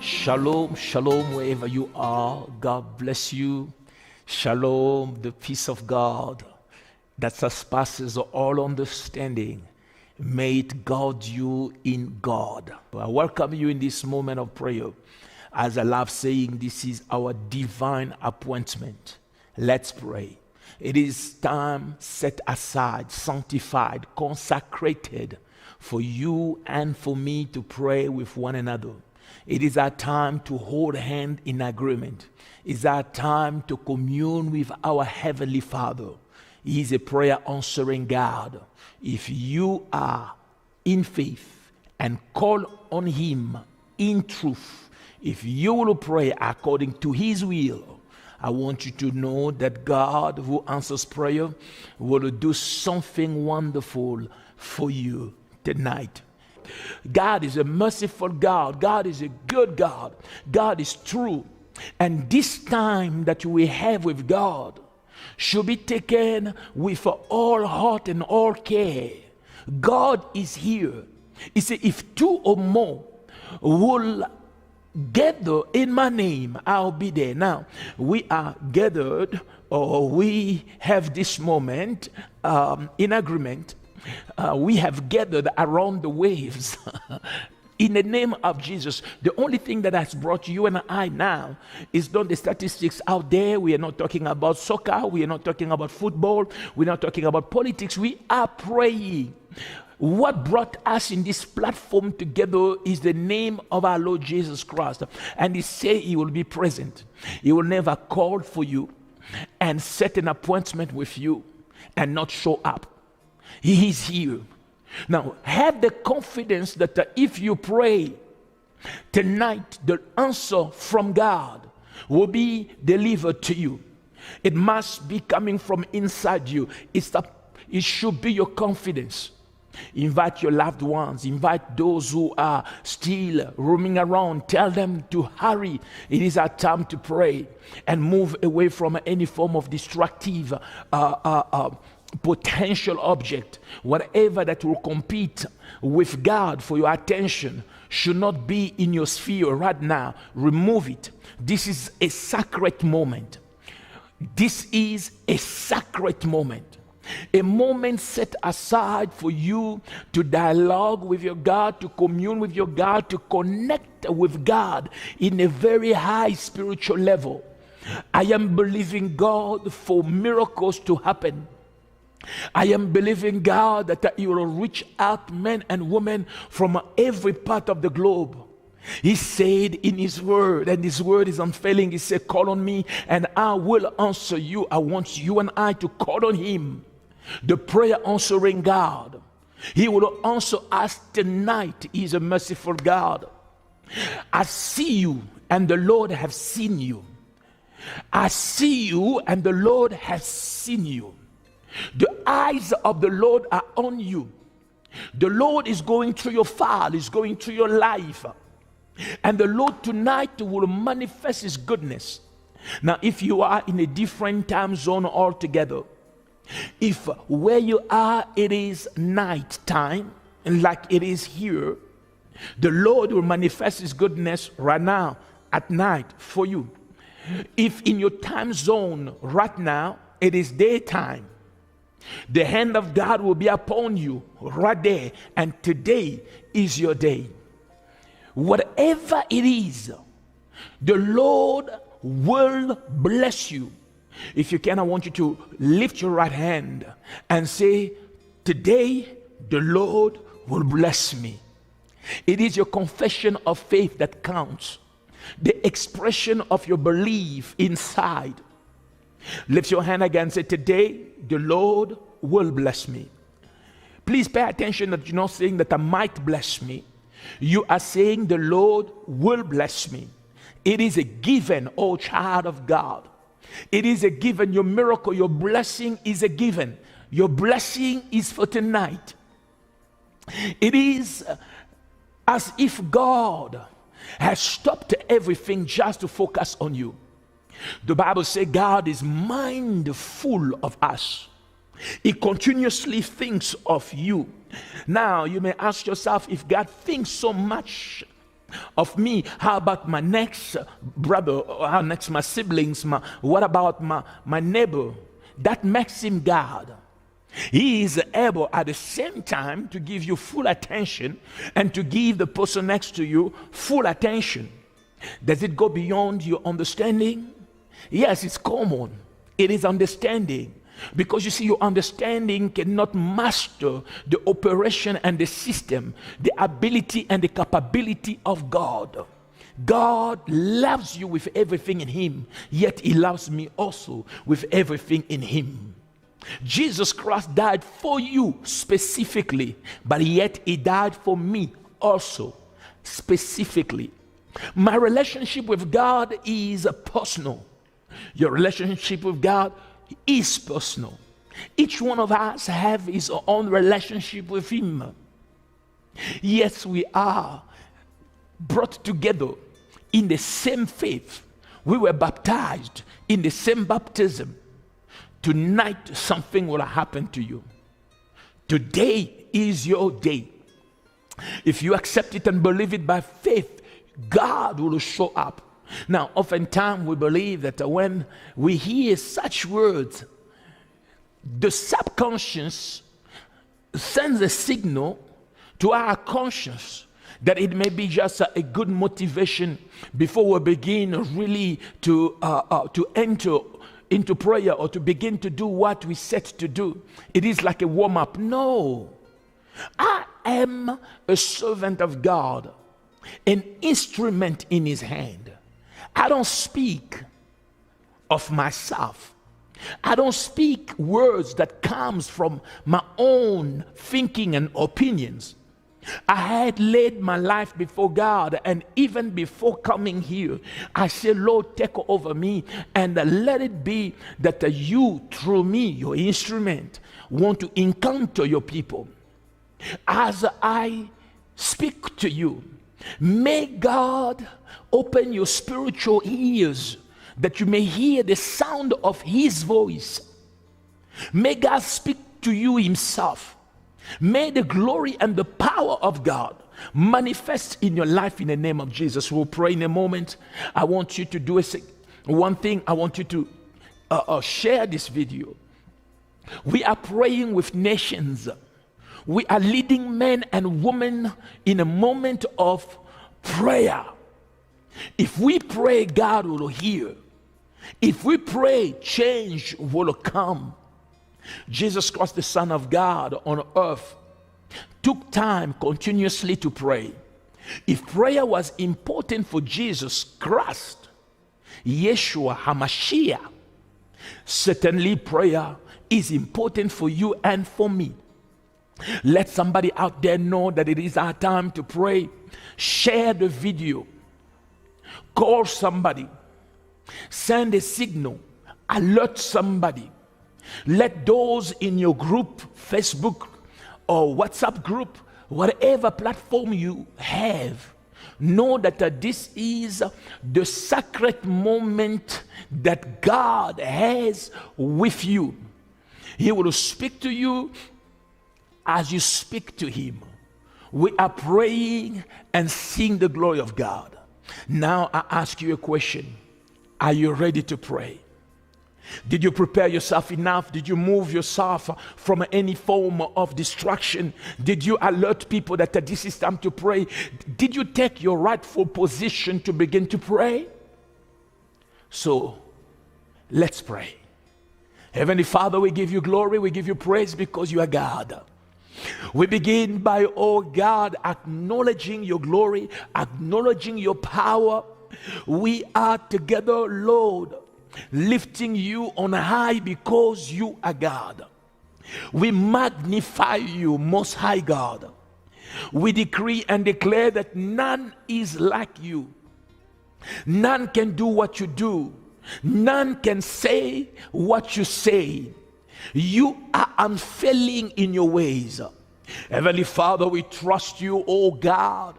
Shalom, shalom, wherever you are. God bless you. Shalom, the peace of God that surpasses all understanding. May it guard you in God. I welcome you in this moment of prayer. As I love saying, this is our divine appointment. Let's pray. It is time set aside, sanctified, consecrated for you and for me to pray with one another. It is our time to hold hand in agreement. It's our time to commune with our Heavenly Father. He is a prayer answering God. If you are in faith and call on Him in truth, if you will pray according to His will, I want you to know that God, who answers prayer, will do something wonderful for you tonight. God is a merciful God. God is a good God. God is true. And this time that we have with God should be taken with all heart and all care. God is here. He said, if two or more will gather in my name, I'll be there. Now, we are gathered, or we have this moment in agreement. We have gathered around the waves in the name of Jesus. The only thing that has brought you and I now is not the statistics out there. We are not talking about soccer. We are not talking about football. We're not talking about politics. We are praying. What brought us in this platform together is the name of our Lord Jesus Christ. And He said He will be present. He will never call for you and set an appointment with you and not show up. He is here. Now, have the confidence that if you pray tonight, the answer from God will be delivered to you. It must be coming from inside you. It should be your confidence. Invite your loved ones. Invite those who are still roaming around. Tell them to hurry. It is our time to pray and move away from any form of destructive potential object. Whatever that will compete with God for your attention should not be in your sphere right now. Remove it. This is a sacred moment. This is a sacred moment. A moment set aside for you to dialogue with your God, to commune with your God, to connect with God in a very high spiritual level. I am believing God for miracles to happen. I am believing God that He will reach out men and women from every part of the globe. He said in His word, and His word is unfailing, He said, call on me and I will answer you. I want you and I to call on Him, the prayer answering God. He will answer us tonight. He is a merciful God. I see you and the Lord has seen you. I see you and the Lord has seen you. The eyes of the Lord are on you. The Lord is going through your file, is going through your life. And the Lord tonight will manifest His goodness. Now, if you are in a different time zone altogether, if where you are it is night time, like it is here, the Lord will manifest His goodness right now at night for you. If in your time zone right now it is daytime, the hand of God will be upon you right there, and today is your day. Whatever it is, the Lord will bless you. If you can, I want you to lift your right hand and say, today the Lord will bless me. It is your confession of faith that counts, the expression of your belief inside. Lift your hand again and say, today the Lord will bless me. Please pay attention that you're not saying that I might bless me. You are saying the Lord will bless me. It is a given, oh child of God. It is a given. Your miracle, your blessing is a given. Your blessing is for tonight. It is as if God has stopped everything just to focus on you. The Bible says God is mindful of us. He continuously thinks of you. Now, you may ask yourself, if God thinks so much of me? How about my next brother? Or how next my siblings? What about my neighbor? That makes him God. He is able at the same time to give you full attention and to give the person next to you full attention. Does it go beyond your understanding? Yes, it's common. It is understanding. Because you see, your understanding cannot master the operation and the system, the ability and the capability of God. God loves you with everything in him, yet he loves me also with everything in him. Jesus Christ died for you specifically, but yet he died for me also specifically. My relationship with God is personal. Your relationship with God is personal. Each one of us have his own relationship with him. Yes, we are brought together in the same faith. We were baptized in the same baptism. Tonight, something will happen to you. Today is your day. If you accept it and believe it by faith, God will show up. Now, oftentimes we believe that when we hear such words, the subconscious sends a signal to our conscience that it may be just a good motivation before we begin really to enter into prayer or to begin to do what we set to do. It is like a warm-up. No. I am a servant of God, an instrument in his hand. I don't speak of myself. I don't speak words that comes from my own thinking and opinions. I had laid my life before God, and even before coming here, I said, Lord, take over me, and let it be that you, through me, your instrument, want to encounter your people. As I speak to you, may God open your spiritual ears that you may hear the sound of his voice. May God speak to you himself. May the glory and the power of God manifest in your life in the name of Jesus. We'll pray in a moment. I want you to do one thing. I want you to share this video. We are praying with nations. We are leading men and women in a moment of prayer. If we pray, God will hear. If we pray, change will come. Jesus Christ, the Son of God on earth, took time continuously to pray. If prayer was important for Jesus Christ, Yeshua HaMashiach, certainly prayer is important for you and for me. Let somebody out there know that it is our time to pray. Share the video. Call somebody. Send a signal. Alert somebody. Let those in your group, Facebook or WhatsApp group, whatever platform you have, know that this is the sacred moment that God has with you. He will speak to you as you speak to him. We are praying and seeing the glory of God. Now I ask you a question. Are you ready to pray? Did you prepare yourself enough? Did you move yourself from any form of distraction? Did you alert people that this is time to pray? Did you take your rightful position to begin to pray? So, let's pray. Heavenly Father, we give you glory, we give you praise because you are God. We begin by, oh God, acknowledging your glory, acknowledging your power. We are together, Lord, lifting you on high because you are God. We magnify you, Most High God. We decree and declare that none is like you. None can do what you do. None can say what you say. You are unfailing in your ways. Heavenly Father, we trust you, oh God,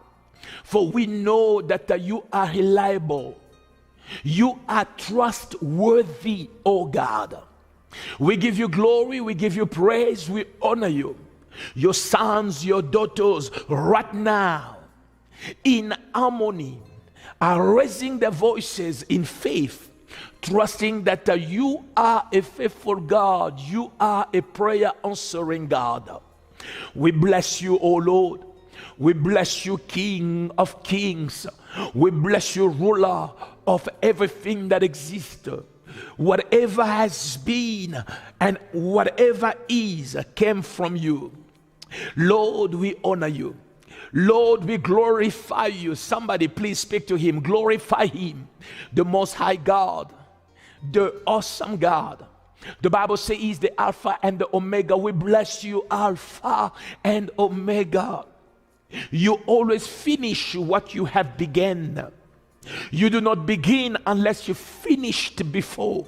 for we know that you are reliable. You are trustworthy, oh God. We give you glory, we give you praise, we honor you. Your sons, your daughters, right now, in harmony, are raising their voices in faith, trusting that you are a faithful God. You are a prayer answering God. We bless you, O Lord. We bless you, King of Kings. We bless you, ruler of everything that exists. Whatever has been and whatever is came from you. Lord, we honor you. Lord, we glorify you. Somebody please speak to him. Glorify him, the Most High God, the awesome God. The Bible says he's the Alpha and the Omega. We bless you, Alpha and Omega. You always finish what you have begun. You do not begin unless you finished before.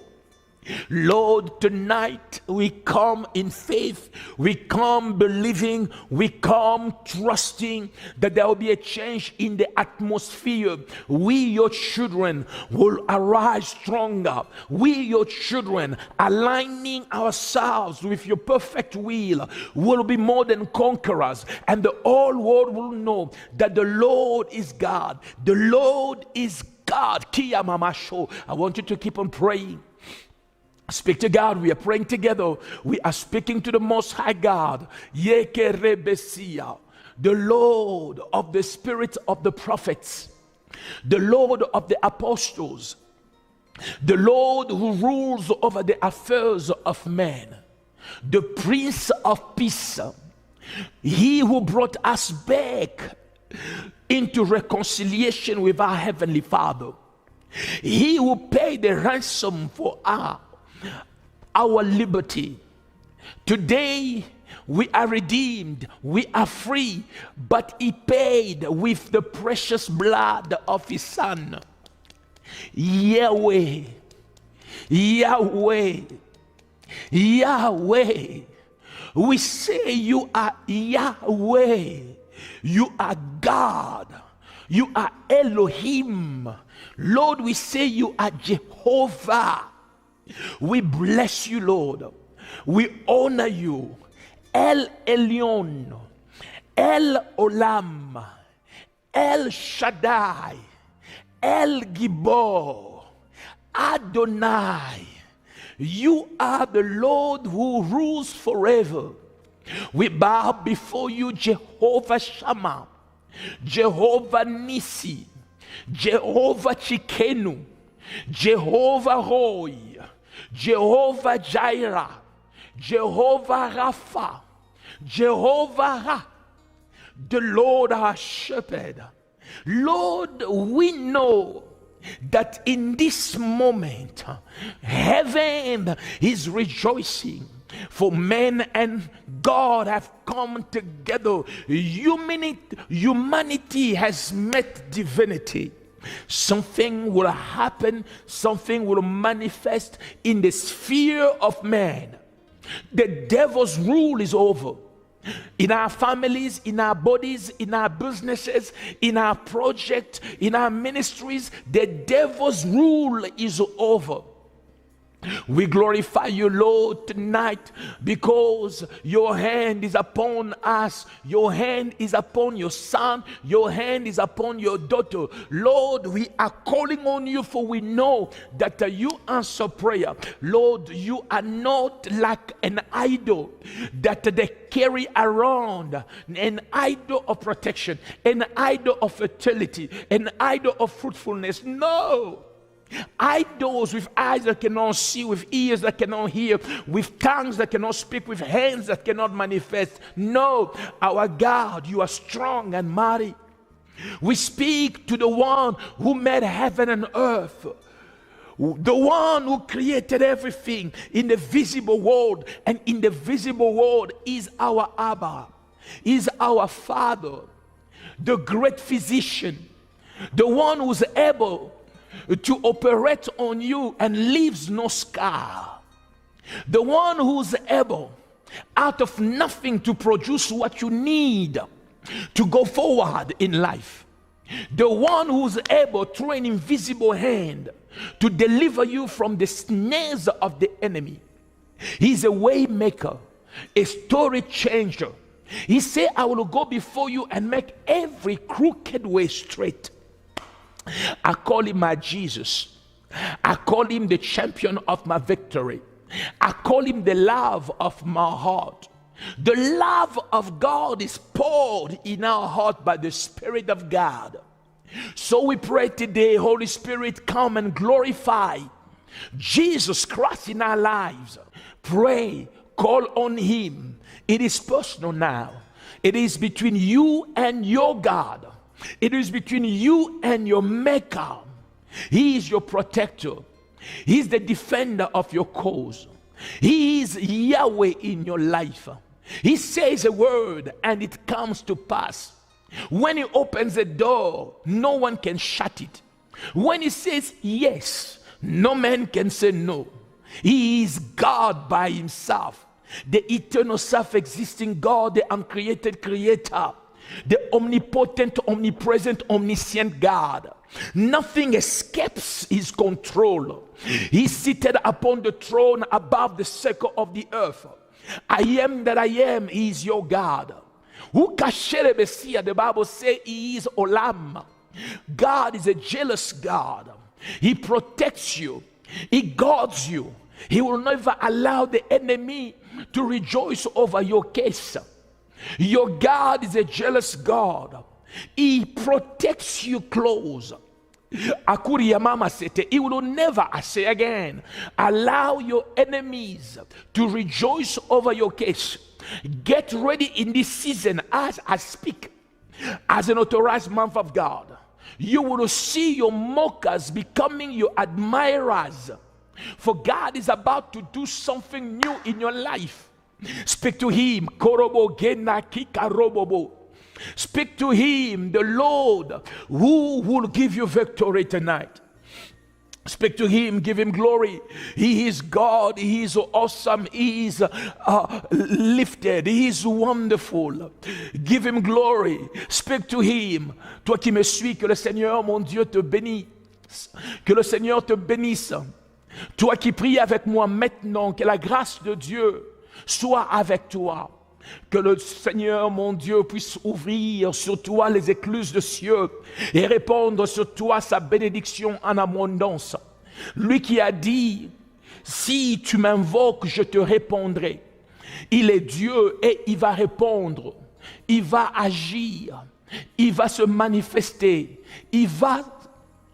Lord, tonight we come in faith, we come believing, we come trusting that there will be a change in the atmosphere. We, your children, will arise stronger. We, your children, aligning ourselves with your perfect will be more than conquerors, and the whole world will know that the Lord is God. The Lord is God. Kia Mama Show. I want you to keep on praying. Speak to God. We are praying together. We are speaking to the Most High God. Yekerebesia, the Lord of the spirit of the prophets, the Lord of the apostles, the Lord who rules over the affairs of men, the Prince of Peace, he who brought us back into reconciliation with our Heavenly Father, he who paid the ransom for our liberty. Today we are redeemed, we are free, but he paid with the precious blood of his Son. Yahweh, Yahweh, Yahweh. We say you are Yahweh. You are God. You are Elohim. Lord, we say you are Jehovah. We bless you, Lord. We honor you. El Elyon, El Olam, El Shaddai, El Gibor, Adonai. You are the Lord who rules forever. We bow before you, Jehovah Shammah, Jehovah Nissi, Jehovah Chikenu, Jehovah Roy, Jehovah Jireh, Jehovah Rapha, Jehovah Ra, the Lord our shepherd. Lord, we know that in this moment, heaven is rejoicing, for man and God have come together. Humanity has met divinity. Something will happen, something will manifest in the sphere of man. The devil's rule is over. In our families, in our bodies, in our businesses, in our project, in our ministries, the devil's rule is over. We glorify you, Lord, tonight because your hand is upon us. Your hand is upon your son. Your hand is upon your daughter. Lord, we are calling on you, for we know that you answer prayer. Lord, you are not like an idol that they carry around, an idol of protection, an idol of fertility, an idol of fruitfulness. No. Idols with eyes that cannot see, with ears that cannot hear, with tongues that cannot speak, with hands that cannot manifest. No, our God, you are strong and mighty. We speak to the one who made heaven and earth, the one who created everything in the visible world, and in the visible world is our Abba, is our Father, the great physician, the one who's able to operate on you and leaves no scar, the one who's able out of nothing to produce what you need to go forward in life, the one who's able through an invisible hand to deliver you from the snares of the enemy. He's a way maker, a story changer, He said, I will go before you and make every crooked way straight. I call him my Jesus. I call him the champion of my victory. I call him the love of my heart. The love of God is poured in our heart by the Spirit of God. So we pray today, Holy Spirit, come and glorify Jesus Christ in our lives. Pray, call on him. It is personal now. It is between you and your God. It is between you and your Maker. He is your protector. He is the defender of your cause. He is Yahweh in your life. He says a word and it comes to pass. When he opens a door, no one can shut it. When he says yes, no man can say no. He is God by himself, the eternal self-existing God, the uncreated creator, the omnipotent, omnipresent, omniscient God. Nothing escapes his control. He's seated upon the throne above the circle of the earth. I am that I am, he is your God. The Bible says he is Olam. God is a jealous God. He protects you. He guards you. He will never allow the enemy to rejoice over your case. Your God is a jealous God. He protects you close. Akuria mama said, he will never, I say again, allow your enemies to rejoice over your case. Get ready in this season as I speak, as an authorized man of God. You will see your mockers becoming your admirers. For God is about to do something new in your life. Speak to him. Korobo gena kikarobobo. Speak to him, the Lord, who will give you victory tonight. Speak to him, give him glory. He is God, he is awesome, he is lifted, he is wonderful. Give him glory. Speak to him. Toi qui me suis, que le Seigneur, mon Dieu, te bénisse. Que le Seigneur te bénisse. Toi qui pries avec moi maintenant, que la grâce de Dieu soit avec toi. Que le Seigneur, mon Dieu, puisse ouvrir sur toi les écluses de cieux et répandre sur toi sa bénédiction en abondance. Lui qui a dit, si tu m'invoques, je te répondrai. Il est Dieu et il va répondre. Il va agir. Il va se manifester. Il va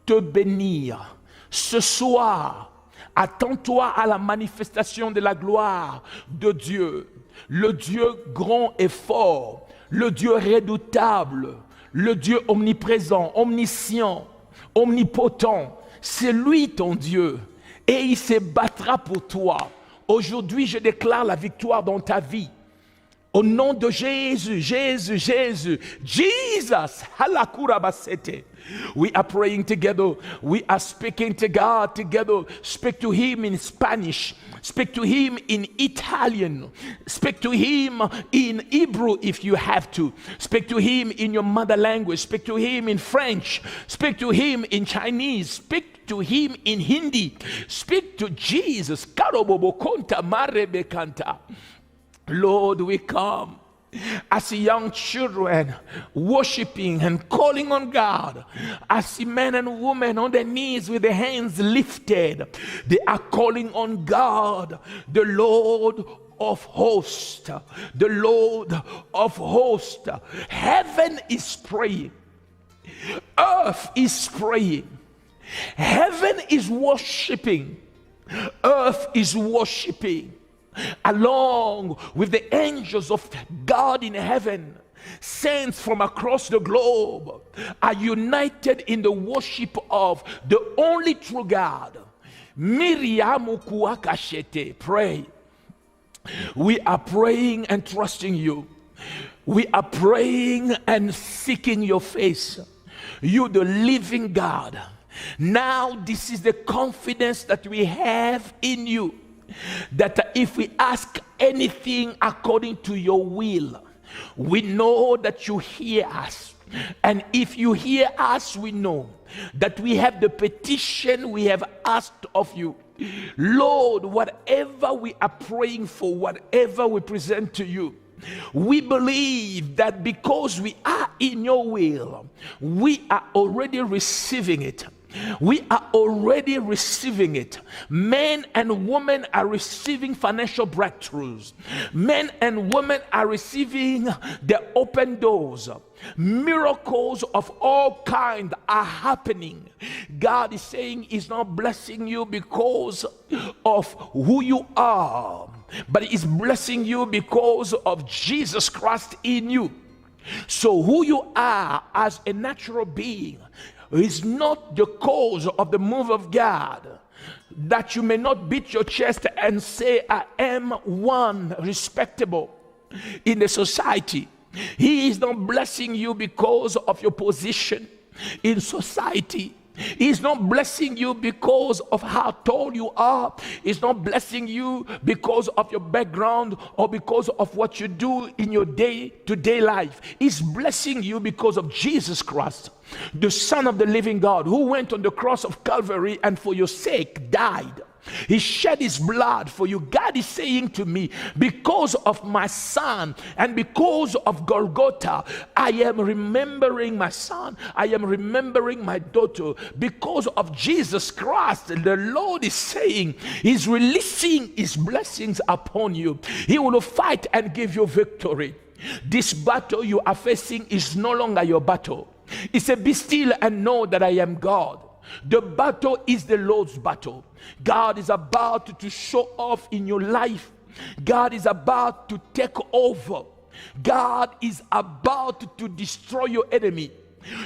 te bénir. Ce soir, attends-toi à la manifestation de la gloire de Dieu. Le Dieu grand et fort, le Dieu redoutable, le Dieu omniprésent, omniscient, omnipotent, c'est lui ton Dieu et il se battra pour toi. Aujourd'hui, je déclare la victoire dans ta vie. Au nom de Jésus, Jésus, Jésus, Jesus, halakurabasete. We are praying together. We are speaking to God together. Speak to him in Spanish. Speak to him in Italian. Speak to him in Hebrew if you have to. Speak to him in your mother language. Speak to him in French. Speak to him in Chinese. Speak to him in Hindi. Speak to Jesus. Lord, we come as young children worshiping and calling on God. I see men and women on their knees with their hands lifted. They are calling on God, the Lord of hosts. The Lord of hosts. Heaven is praying. Earth is praying. Heaven is worshiping. Earth is worshiping. Along with the angels of God in heaven, saints from across the globe are united in the worship of the only true God. Miriamu kuakashete. Pray. We are praying and trusting you. We are praying and seeking your face. You, the living God. Now, this is the confidence that we have in you. That if we ask anything according to your will, we know that you hear us. And if you hear us, we know that we have the petition we have asked of you. Lord, whatever we are praying for, whatever we present to you, We believe that because we are in your will, we are already receiving it. We are already receiving it. Men and women are receiving financial breakthroughs. Men and women are receiving the open doors. Miracles of all kinds are happening. God is saying He's not blessing you because of who you are, but He's blessing you because of Jesus Christ in you. So who you are as a natural being is not the cause of the move of God, that you may not beat your chest and say, I am one respectable in the society. He is not blessing you because of your position in society. He's not blessing you because of how tall you are. He's not blessing you because of your background or because of what you do in your day-to-day life. He's blessing you because of Jesus Christ, the Son of the living God, who went on the cross of Calvary and for your sake died. He shed his blood for you. God is saying to me, because of my son and because of Golgotha, I am remembering my son. I am remembering my daughter. Because of Jesus Christ, the Lord is saying, He's releasing His blessings upon you. He will fight and give you victory. This battle you are facing is no longer your battle. He said, be still and know that I am God. The battle is the Lord's battle. God is about to show off in your life. God is about to take over. God is about to destroy your enemy.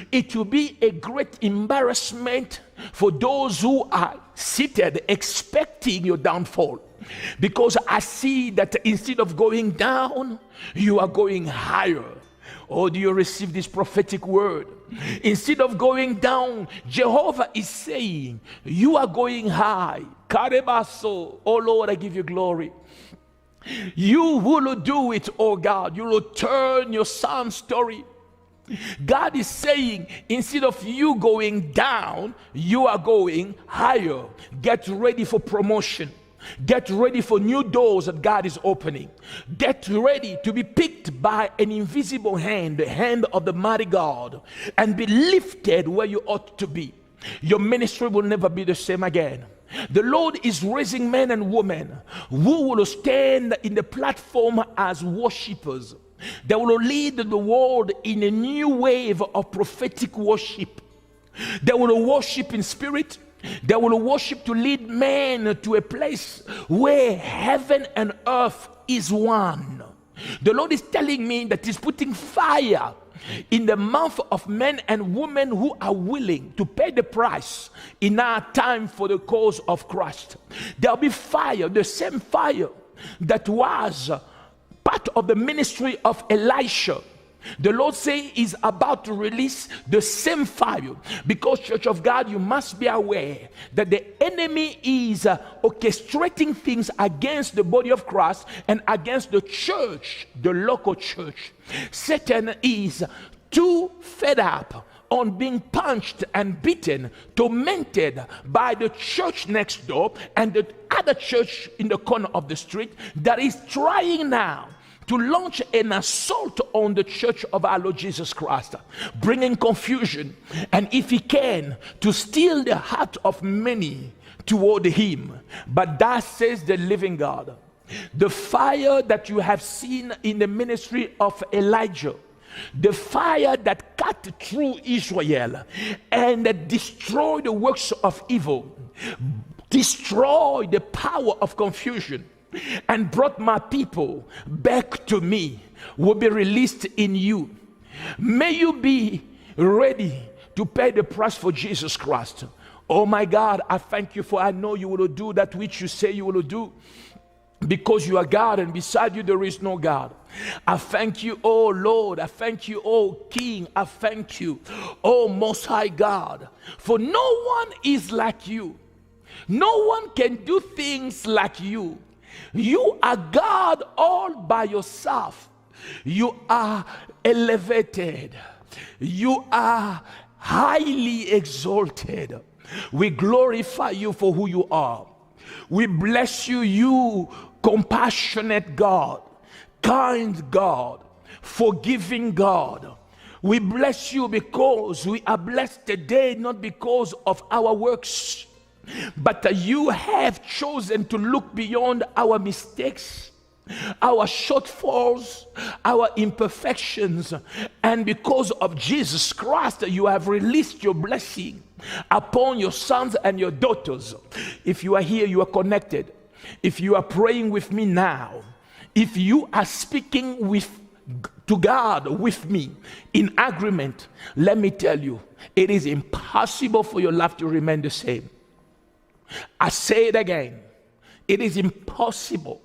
It will be a great embarrassment for those who are seated expecting your downfall, because I see that instead of going down, you are going higher. Oh, do you receive this prophetic word? Instead of going down, Jehovah is saying, you are going high. Karebaso, oh Lord, I give you glory. You will do it, oh God. You will turn your son's story. God is saying, instead of you going down, you are going higher. Get ready for promotion. Get ready for new doors that God is opening. Get ready to be picked by an invisible hand, the hand of the mighty God, and be lifted where you ought to be. Your ministry will never be the same again. The Lord is raising men and women who will stand in the platform as worshipers. They will lead the world in a new wave of prophetic worship. They will worship in spirit. They will worship to lead men to a place where heaven and earth is one. The Lord is telling me that He's putting fire in the mouth of men and women who are willing to pay the price in our time for the cause of Christ. There'll be fire, the same fire that was part of the ministry of Elisha. The Lord says He's about to release the same fire, because, Church of God, you must be aware that the enemy is orchestrating things against the body of Christ and against the church, the local church. Satan is too fed up on being punched and beaten, tormented by the church next door and the other church in the corner of the street, that is trying now to launch an assault on the church of our Lord Jesus Christ, bringing confusion, and if he can, to steal the heart of many toward him. But that says the living God, the fire that you have seen in the ministry of Elijah, the fire that cut through Israel and destroyed the works of evil, destroyed the power of confusion, and brought my people back to me, will be released in you. May you be ready to pay the price for Jesus Christ. Oh my God, I thank you, for I know you will do that which you say you will do, because you are God and beside you there is no God. I thank you, oh Lord. I thank you, oh King. I thank you, oh Most High God, for no one is like you. No one can do things like you. You are God all by yourself. You are elevated. You are highly exalted. We glorify you for who you are. We bless you, you compassionate God, kind God, forgiving God. We bless you because we are blessed today, not because of our works, but that you have chosen to look beyond our mistakes, our shortfalls, our imperfections, and because of Jesus Christ, you have released your blessing upon your sons and your daughters. If you are here, you are connected. If you are praying with me now, if you are speaking to God with me in agreement, let me tell you, it is impossible for your life to remain the same. I say it again. It is impossible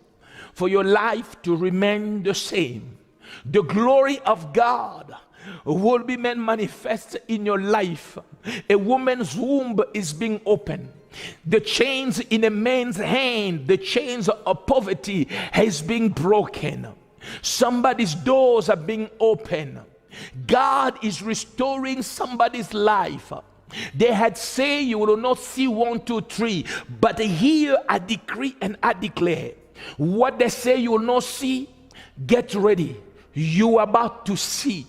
for your life to remain the same. The glory of God will be made manifest in your life. A woman's womb is being opened. The chains in a man's hand, the chains of poverty has been broken. Somebody's doors are being opened. God is restoring somebody's life. They had said you will not see 1, 2, 3, but here I decree and I declare, what they say you will not see, get ready. You are about to see.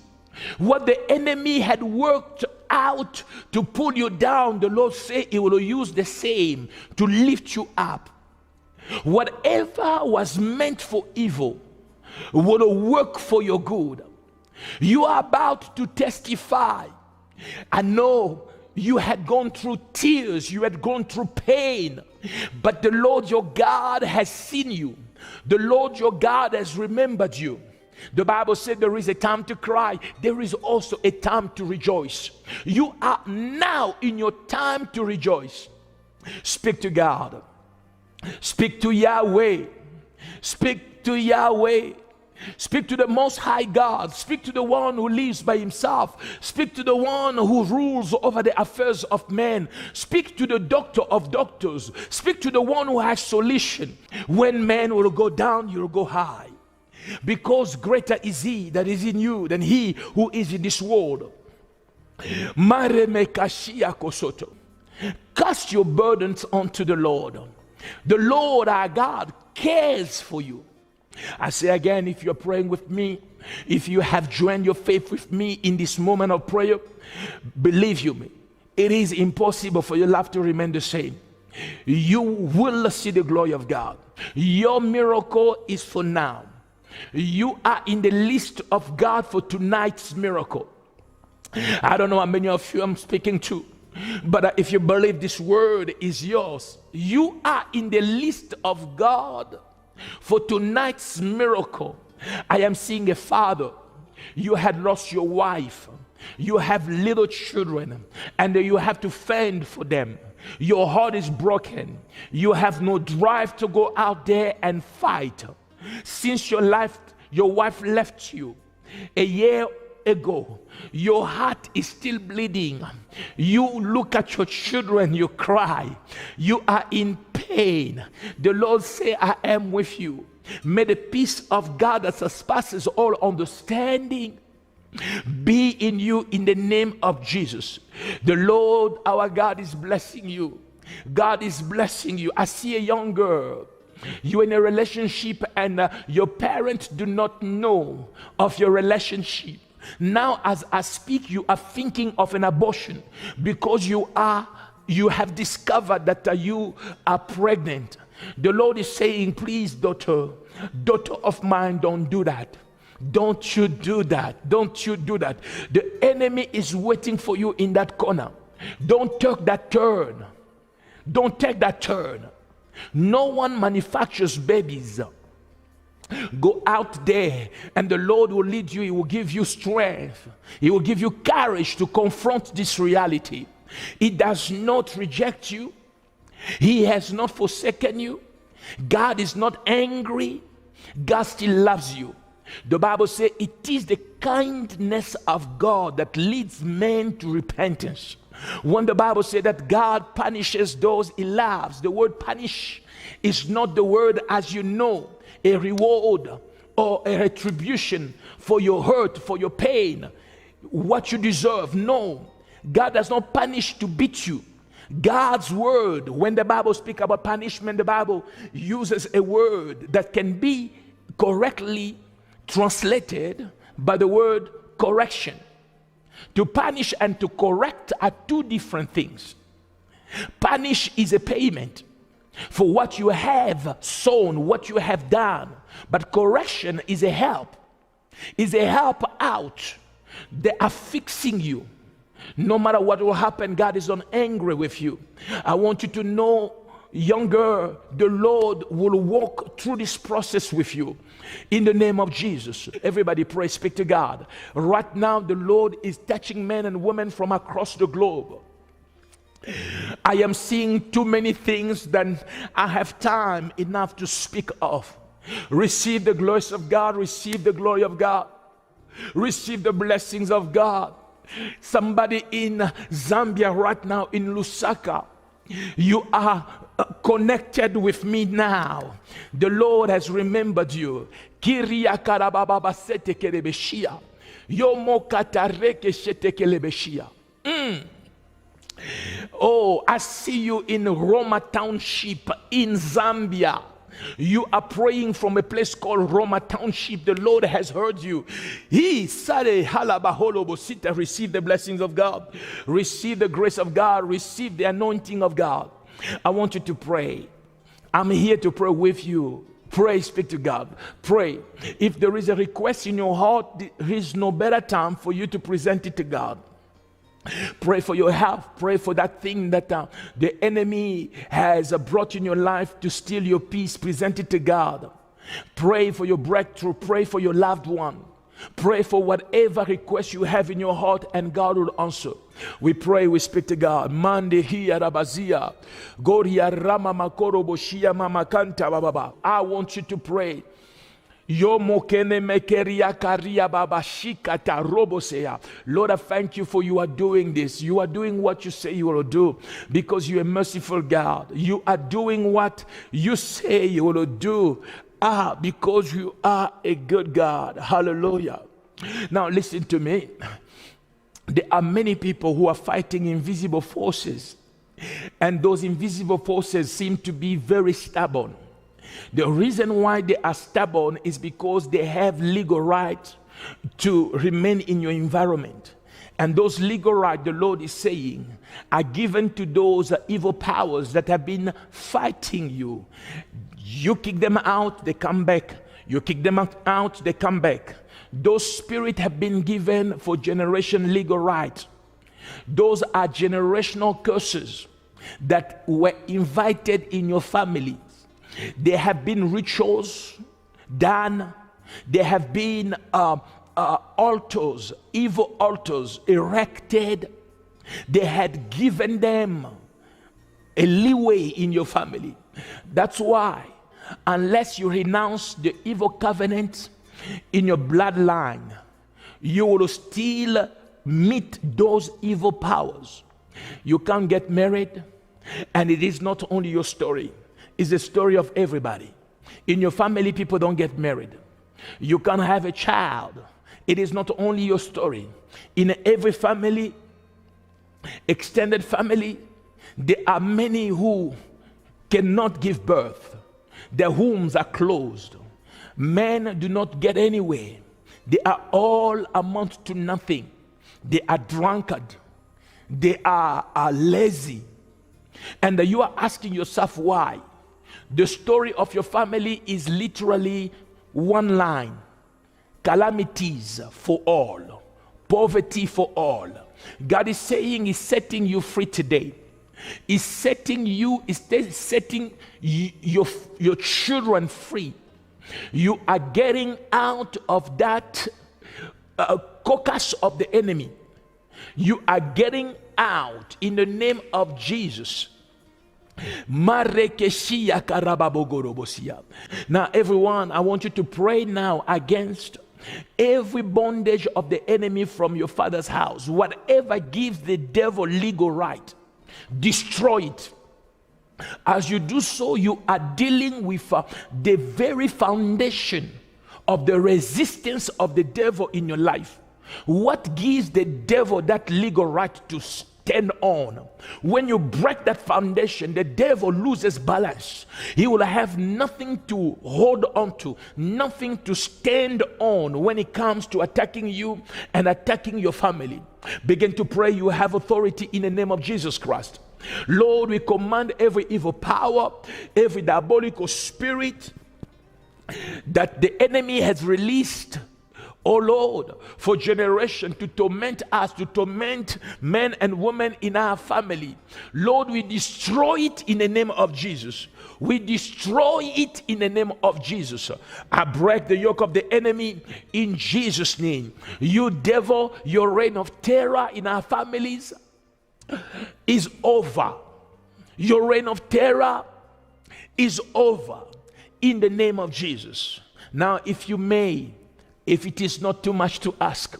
What the enemy had worked out to pull you down, the Lord said he will use the same to lift you up. Whatever was meant for evil will work for your good. You are about to testify. I know you had gone through tears, you had gone through pain, but the Lord your God has seen you. The Lord your God has remembered you. The Bible said there is a time to cry. There is also a time to rejoice. You are now in your time to rejoice. Speak to God. Speak to Yahweh. Speak to Yahweh. Speak to the Most High God. Speak to the one who lives by himself. Speak to the one who rules over the affairs of men. Speak to the doctor of doctors. Speak to the one who has solution. When man will go down, you will go high. Because greater is he that is in you than he who is in this world. Cast your burdens onto the Lord. The Lord our God cares for you. I say again, if you're praying with me, if you have joined your faith with me in this moment of prayer, believe you me, it is impossible for your life to remain the same. You will see the glory of God. Your miracle is for now. You are in the list of God for tonight's miracle. I don't know how many of you I'm speaking to, but if you believe this word is yours, you are in the list of God for tonight's miracle. I am seeing a father. You had lost your wife. You have little children, and you have to fend for them. Your heart is broken. You have no drive to go out there and fight. Since your wife left you a year ago, your heart is still bleeding. You look at your children, you cry. You are in pain. The Lord say, I am with you. May the peace of God that surpasses all understanding be in you in the name of Jesus. The Lord our God is blessing you. God is blessing you. I see a young girl. You're in a relationship and your parents do not know of your relationship. Now as I speak, you are thinking of an abortion because you have discovered that you are pregnant. The Lord is saying, please, daughter of mine, don't do that. Don't you do that. Don't you do that. The enemy is waiting for you in that corner. Don't take that turn. Don't take that turn. No one manufactures babies. Go out there and the Lord will lead you. He will give you strength. He will give you courage to confront this reality. He does not reject you. He has not forsaken you. God is not angry. God still loves you. The Bible says it is the kindness of God that leads men to repentance. When the Bible says that God punishes those he loves, the word punish is not the word, as you know, a reward or a retribution for your hurt, for your pain, what you deserve. No, God does not punish to beat you. God's word, when the Bible speaks about punishment, the Bible uses a word that can be correctly translated by the word correction. To punish and to correct are two different things. Punish is a payment for what you have sown, what you have done. But correction is a help out. They are fixing you. No matter what will happen, God is not angry with you. I want you to know, young girl, the Lord will walk through this process with you. In the name of Jesus. Everybody pray, speak to God. Right now, the Lord is touching men and women from across the globe. I am seeing too many things that I have time enough to speak of. Receive the grace of God. Receive the glory of God. Receive the blessings of God. Somebody in Zambia right now, in Lusaka, you are connected with me now. The Lord has remembered you. Kiria karababa sete kelebeshia. Yomo katareke shete kelebeshia. Oh, I see you in Roma Township in Zambia. You are praying from a place called Roma Township. The Lord has heard you. Receive the blessings of God. Receive the grace of God. Receive the anointing of God. I want you to pray. I'm here to pray with you. Pray, speak to God. Pray. If there is a request in your heart, there is no better time for you to present it to God. Pray for your health. Pray for that thing that the enemy has brought in your life to steal your peace. Present it to God. Pray for your breakthrough. Pray for your loved one. Pray for whatever request you have in your heart, and God will answer. We pray, we speak to God. Mande hiya rabazia. Goria rama makoro boshia mama kanta bababa. I want you to pray. Lord, I thank you for you are doing this. You are doing what you say you will do because you're a merciful God. You are doing what you say you will do because you are a good God. Hallelujah. Now listen to me. There are many people who are fighting invisible forces, and those invisible forces seem to be very stubborn. The reason why they are stubborn is because they have legal right to remain in your environment. And those legal rights, the Lord is saying, are given to those evil powers that have been fighting you. You kick them out, they come back. You kick them out, they come back. Those spirits have been given for generation legal rights. Those are generational curses that were invited in your family. There have been rituals done. There have been altars, evil altars erected. They had given them a leeway in your family. That's why, unless you renounce the evil covenant in your bloodline, you will still meet those evil powers. You can't get married, and it is not only your story. It's the story of everybody. In your family, people don't get married. You can't have a child. It is not only your story. In every family, extended family, there are many who cannot give birth. Their wombs are closed. Men do not get anywhere. They are all amount to nothing. They are drunkard. They are lazy. And you are asking yourself why. The story of your family is literally one line: calamities for all, poverty for all. God is saying He's setting you free today. He's setting you, setting your children free. You are getting out of that caucus of the enemy. You are getting out in the name of Jesus. Now everyone, I want you to pray now against every bondage of the enemy from your father's house. Whatever gives the devil legal right, destroy it. As you do so, you are dealing with the very foundation of the resistance of the devil in your life. What gives the devil that legal right stand on. When you break that foundation, the devil loses balance. He will have nothing to hold on to, nothing to stand on when it comes to attacking you and attacking your family. Begin to pray. You have authority in the name of Jesus Christ. Lord, we command every evil power, every diabolical spirit that the enemy has released, oh Lord, for generation to torment us, to torment men and women in our family. Lord, we destroy it in the name of Jesus. We destroy it in the name of Jesus. I break the yoke of the enemy in Jesus' name. You devil, your reign of terror in our families is over. Your reign of terror is over in the name of Jesus. Now, if you may, if it is not too much to ask,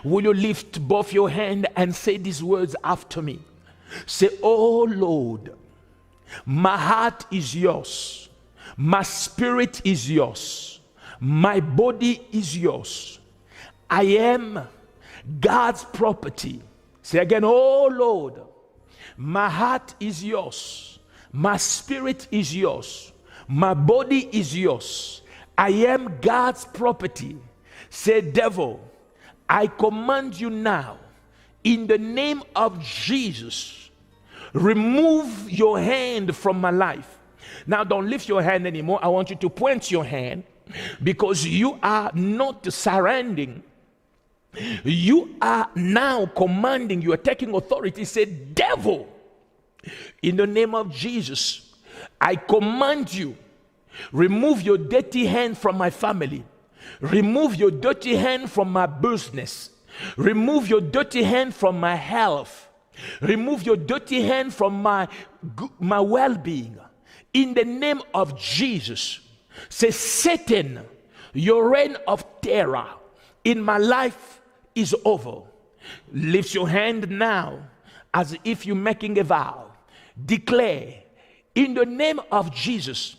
will you lift both your hands and say these words after me? Say, oh Lord, my heart is yours. My spirit is yours. My body is yours. I am God's property. Say again, oh Lord, my heart is yours. My spirit is yours. My body is yours. I am God's property. Say, devil, I command you now, in the name of Jesus, remove your hand from my life. Now, don't lift your hand anymore. I want you to point your hand, because you are not surrendering. You are now commanding, you are taking authority. Say, devil, in the name of Jesus, I command you, remove your dirty hand from my family. Remove your dirty hand from my business. Remove your dirty hand from my health. Remove your dirty hand from my well-being. In the name of Jesus, say, Satan, your reign of terror in my life is over. Lift your hand now as if you're making a vow. Declare, in the name of Jesus,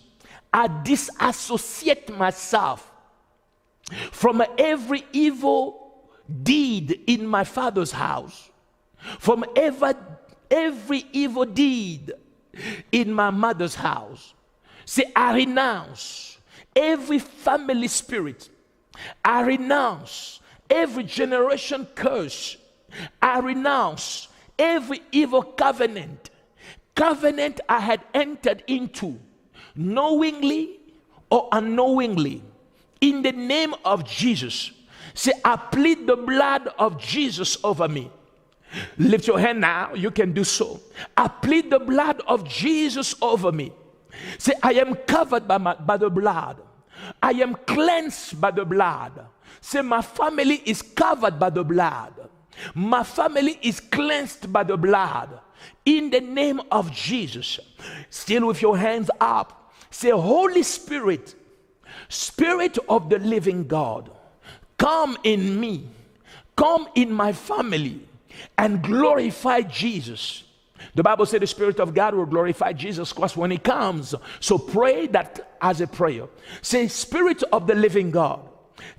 I disassociate myself from every evil deed in my father's house, from every evil deed in my mother's house. Say, I renounce every family spirit. I renounce every generation curse. I renounce every evil covenant I had entered into, knowingly or unknowingly. In the name of Jesus, say, I plead the blood of Jesus over me. Lift your hand now, you can do so. I plead the blood of Jesus over me. Say, I am covered by the blood. I am cleansed by the blood. Say, my family is covered by the blood. My family is cleansed by the blood. In the name of Jesus, still with your hands up, say, Holy Spirit, Spirit of the living God, come in me, come in my family, and glorify Jesus. The Bible said the Spirit of God will glorify Jesus Christ when He comes. So pray that as a prayer. Say, Spirit of the living God,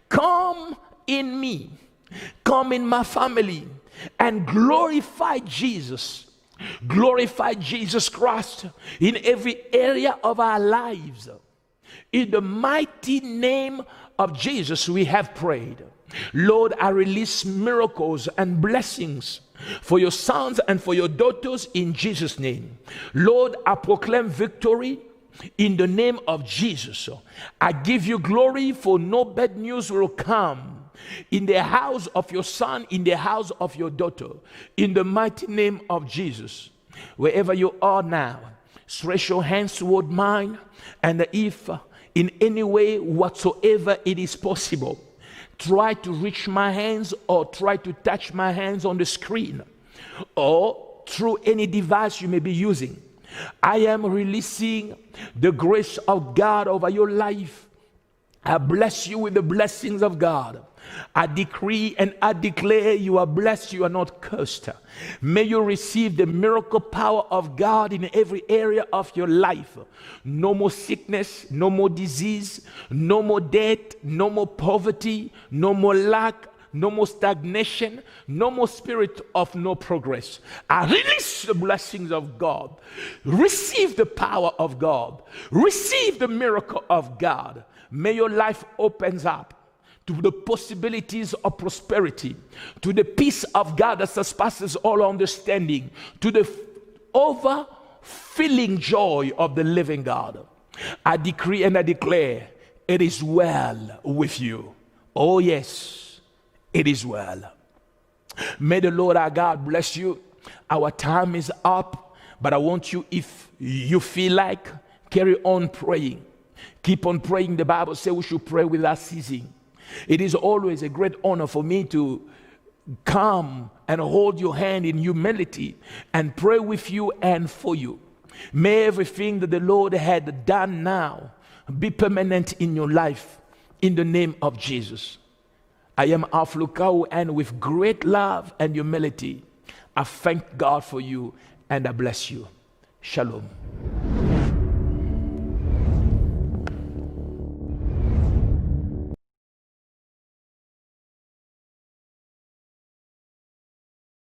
come in me, come in my family, and glorify Jesus. Glorify Jesus Christ in every area of our lives. In the mighty name of Jesus, we have prayed. Lord, I release miracles and blessings for your sons and for your daughters in Jesus' name. Lord, I proclaim victory in the name of Jesus. I give you glory, for no bad news will come in the house of your son, in the house of your daughter, in the mighty name of Jesus. Wherever you are now, stretch your hands toward mine, and if in any way whatsoever it is possible, try to reach my hands or try to touch my hands on the screen or through any device you may be using. I am releasing the grace of God over your life. I bless you with the blessings of God. I decree and I declare you are blessed, you are not cursed. May you receive the miracle power of God in every area of your life. No more sickness, no more disease, no more death, no more poverty, no more lack, no more stagnation, no more spirit of no progress. I release the blessings of God. Receive the power of God. Receive the miracle of God. May your life opens up to the possibilities of prosperity, to the peace of God that surpasses all understanding, to the overfilling joy of the living God. I decree and I declare, it is well with you. Oh yes, it is well. May the Lord our God bless you. Our time is up, but I want you, if you feel like, carry on praying. Keep on praying. The Bible says we should pray without ceasing. It is always a great honor for me to come and hold your hand in humility and pray with you and for you. May everything that the Lord had done now be permanent in your life in the name of Jesus. I am Alpha Lukau, and with great love and humility, I thank God for you and I bless you. Shalom.